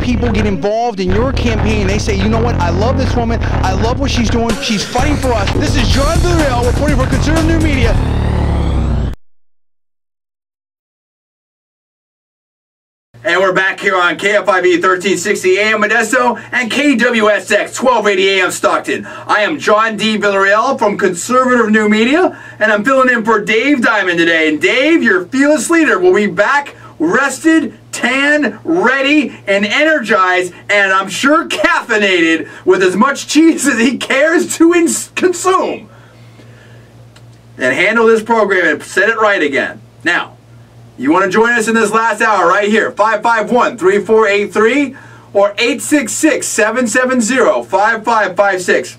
people get involved in your campaign. They say, you know what, I love this woman. I love what she's doing. She's fighting for us. This is John Villarreal reporting for Conservative New Media. And we're back here on KFIV 1360 AM Modesto and KWSX 1280 AM Stockton. I am John D. Villarreal from Conservative New Media, and I'm filling in for Dave Diamond today. And Dave, your fearless leader, will be back rested, tan, ready, and energized, and I'm sure caffeinated with as much cheese as he cares to consume. And handle this program and set it right again. Now, you want to join us in this last hour right here, 551-3483 or 866-770-5556.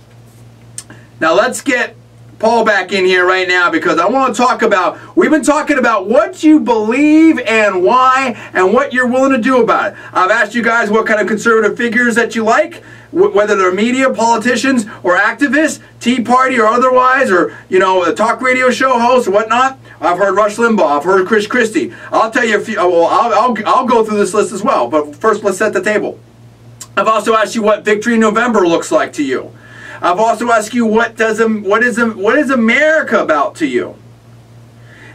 Now let's get Paul back in here right now because I want to talk about, we've been talking about what you believe and why and what you're willing to do about it. I've asked you guys what kind of conservative figures that you like, whether they're media, politicians, or activists, Tea Party or otherwise, or, you know, a talk radio show host or whatnot. I've heard Rush Limbaugh. I've heard Chris Christie. I'll tell you a few. Well, I'll go through this list as well. But first, let's set the table. I've also asked you what Victory November looks like to you. I've also asked you what is America about to you.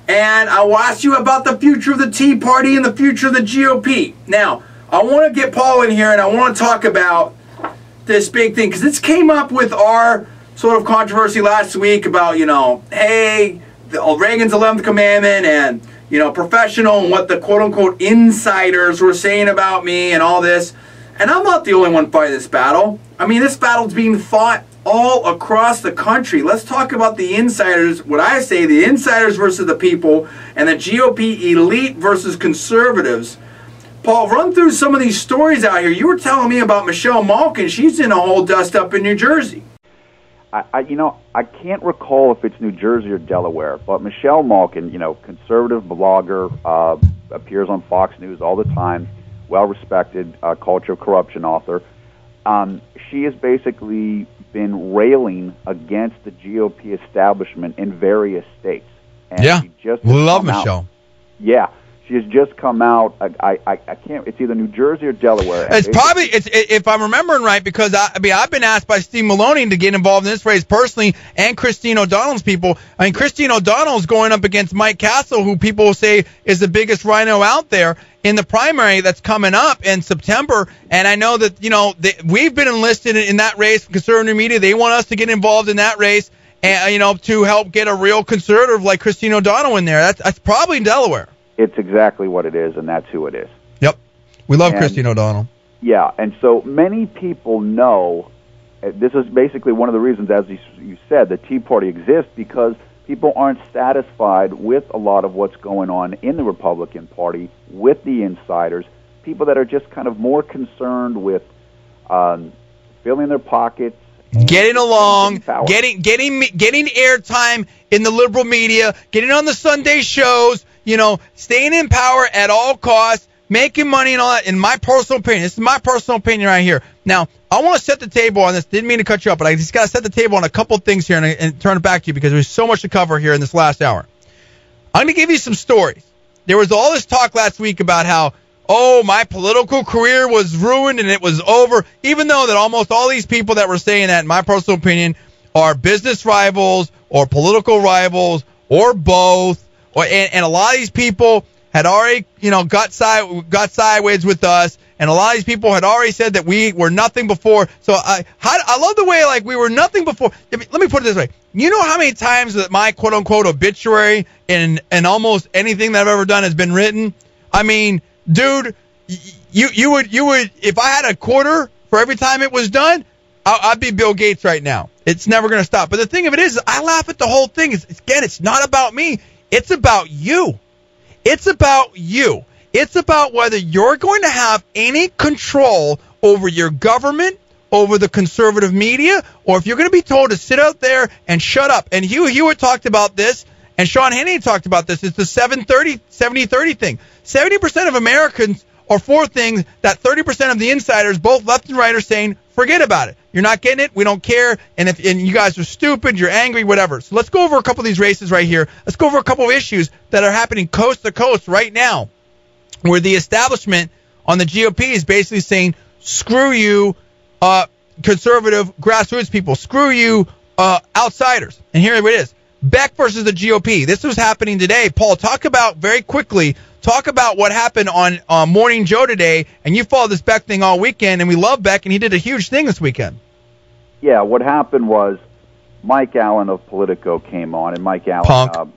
And I will ask you about the future of the Tea Party and the future of the GOP. Now, I want to get Paul in here and I want to talk about this big thing because this came up with our sort of controversy last week about, you know, hey, Reagan's 11th commandment and, you know, professional and what the quote-unquote insiders were saying about me and all this. And I'm not the only one fighting this battle. I mean, this battle's being fought all across the country. Let's talk about the insiders, what I say, the insiders versus the people, and the GOP elite versus conservatives. Paul, run through some of these stories out here. You were telling me about Michelle Malkin. She's in a whole dust-up in New Jersey. You know, I can't recall if it's New Jersey or Delaware, but Michelle Malkin, you know, conservative blogger, appears on Fox News all the time, well-respected, Culture of Corruption author. She has basically been railing against the GOP establishment in various states. And yeah, she just love Michelle. Yeah. She has just come out. I can't. It's either New Jersey or Delaware. It's probably if I'm remembering right, because I've been asked by Steve Maloney to get involved in this race personally, and Christine O'Donnell's people. I mean, Christine O'Donnell's going up against Mike Castle, who people will say is the biggest RINO out there in the primary that's coming up in September. And I know that, you know, we've been enlisted in that race from Conservative Media. They want us to get involved in that race, and you know, to help get a real conservative like Christine O'Donnell in there. That's probably in Delaware. It's exactly what it is, and that's who it is. Yep. We love Christine O'Donnell. Yeah, and so many people know, this is basically one of the reasons, as you said, the Tea Party exists, because people aren't satisfied with a lot of what's going on in the Republican Party with the insiders, people that are just kind of more concerned with filling their pockets, getting along, getting airtime in the liberal media, getting on the Sunday shows, you know, staying in power at all costs, making money and all that. In my personal opinion, this is my personal opinion right here. Now, I want to set the table on this. Didn't mean to cut you up, but I just got to set the table on a couple of things here and turn it back to you because there's so much to cover here in this last hour. I'm going to give you some stories. There was all this talk last week about how, oh, my political career was ruined and it was over, even though that almost all these people that were saying that, in my personal opinion, are business rivals or political rivals or both. And a lot of these people had already, you know, got sideways with us, and a lot of these people had already said that we were nothing before. So I love the way, like, we were nothing before. Let me put it this way. You know how many times that my quote-unquote obituary in almost anything that I've ever done has been written? I mean, dude, you would if I had a quarter for every time it was done, I'd be Bill Gates right now. It's never going to stop. But the thing of it is, I laugh at the whole thing. Again, it's not about me. It's about you. It's about you. It's about whether you're going to have any control over your government, over the conservative media, or if you're going to be told to sit out there and shut up. And Hugh Hewitt talked about this, and Sean Hannity talked about this. It's the 70-30 thing. 70% of Americans are for things that 30% of the insiders, both left and right, are saying, forget about it. You're not getting it. We don't care. And you guys are stupid, you're angry, whatever. So let's go over a couple of these races right here. Let's go over a couple of issues that are happening coast to coast right now, where the establishment on the GOP is basically saying, screw you, conservative grassroots people. Screw you, outsiders. And here it is. Beck versus the GOP. This was happening today. Paul, talk about what happened on Morning Joe today, and you followed this Beck thing all weekend, and we love Beck, and he did a huge thing this weekend. Yeah, what happened was Mike Allen of Politico came on, and Mike Allen,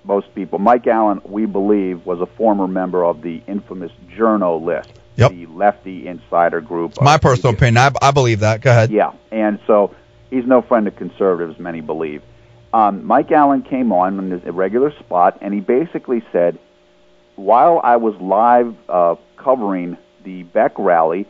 Mike Allen, we believe, was a former member of the infamous Journo list, the lefty insider group. My personal opinion, I believe that. Go ahead. Yeah, and so he's no friend of conservatives, many believe. Mike Allen came on in a regular spot, and he basically said, while I was live covering the Beck rally,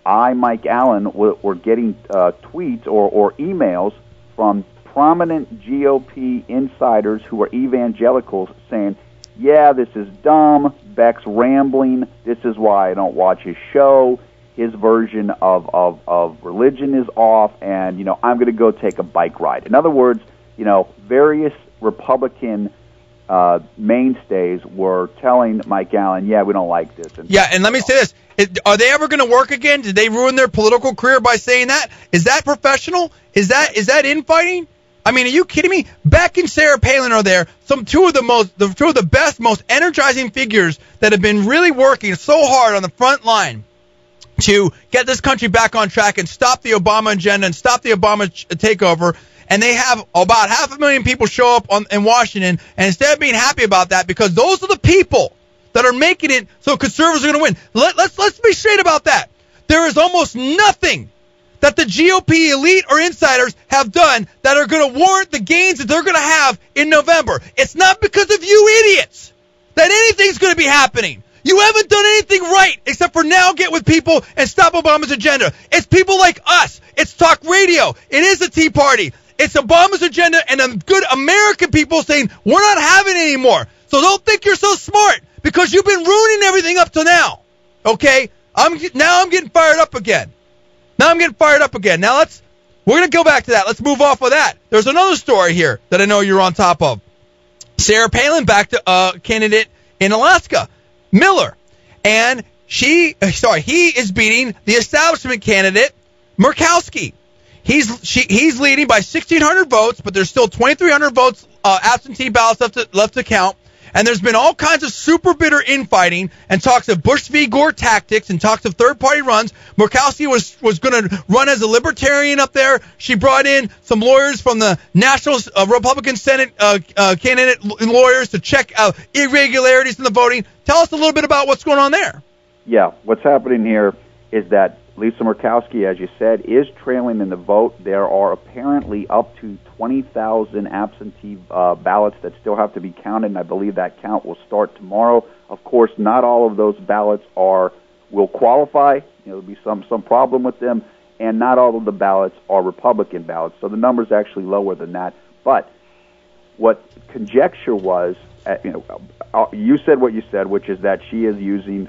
Mike Allen, were getting tweets or emails from prominent GOP insiders who are evangelicals saying, yeah, this is dumb, Beck's rambling, this is why I don't watch his show, his version of religion is off, and, I'm going to go take a bike ride. In other words, various Republican mainstays were telling Mike Allen, yeah, we don't like this. And let me say this. Are they ever going to work again? Did they ruin their political career by saying that? Is that professional? Is that infighting? I mean, are you kidding me? Beck and Sarah Palin are there, two of the best, most energizing figures that have been really working so hard on the front line to get this country back on track and stop the Obama agenda and stop the Obama takeover. And they have about 500,000 people show up in Washington, and instead of being happy about that, because those are the people that are making it so conservatives are going to win. Let's be straight about that. There is almost nothing that the GOP elite or insiders have done that are going to warrant the gains that they're going to have in November. It's not because of you idiots that anything's going to be happening. You haven't done anything right except for now get with people and stop Obama's agenda. It's people like us. It's talk radio. It is the Tea Party. It's Obama's agenda and the good American people saying, we're not having it anymore. So don't think you're so smart because you've been ruining everything up to now. Okay? I'm getting fired up again. Now we're going to go back to that. Let's move off of that. There's another story here that I know you're on top of. Sarah Palin backed a candidate in Alaska, Miller. And he is beating the establishment candidate, Murkowski. He's leading by 1,600 votes, but there's still 2,300 votes, absentee ballots left to count. And there's been all kinds of super bitter infighting and talks of Bush v. Gore tactics and talks of third-party runs. Murkowski was going to run as a libertarian up there. She brought in some lawyers from the National Republican Senate candidate lawyers to check out irregularities in the voting. Tell us a little bit about what's going on there. Yeah, what's happening here is that Lisa Murkowski, as you said, is trailing in the vote. There are apparently up to 20,000 absentee ballots that still have to be counted, and I believe that count will start tomorrow. Of course, not all of those ballots will qualify. There'll be some problem with them, and not all of the ballots are Republican ballots. So the number's actually lower than that. But what conjecture was, you said what you said, which is that she is using,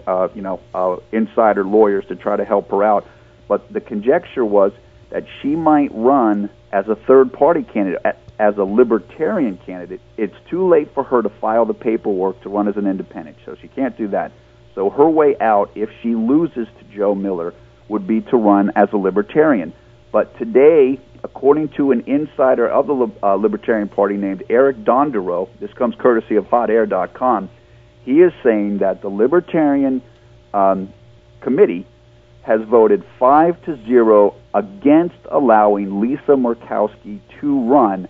insider lawyers to try to help her out. But the conjecture was that she might run as a third-party candidate, as a libertarian candidate. It's too late for her to file the paperwork to run as an independent, so she can't do that. So her way out, if she loses to Joe Miller, would be to run as a libertarian. But today, according to an insider of the Libertarian Party named Eric Dondero, this comes courtesy of hotair.com, he is saying that the Libertarian Committee has voted 5-0 against allowing Lisa Murkowski to run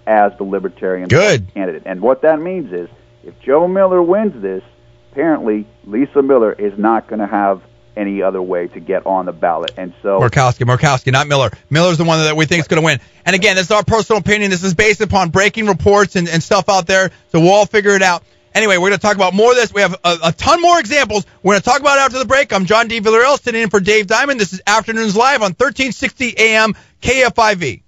as the Libertarian candidate. And what that means is, if Joe Miller wins this, apparently Lisa Miller is not going to have any other way to get on the ballot. And so Murkowski, not Miller. Miller's the one that we think is going to win. And again, this is our personal opinion. This is based upon breaking reports and stuff out there, so we'll all figure it out. Anyway, we're going to talk about more of this. We have a ton more examples. We're going to talk about it after the break. I'm John D. Villarreal, sitting in for Dave Diamond. This is Afternoons Live on 1360 AM KFIV.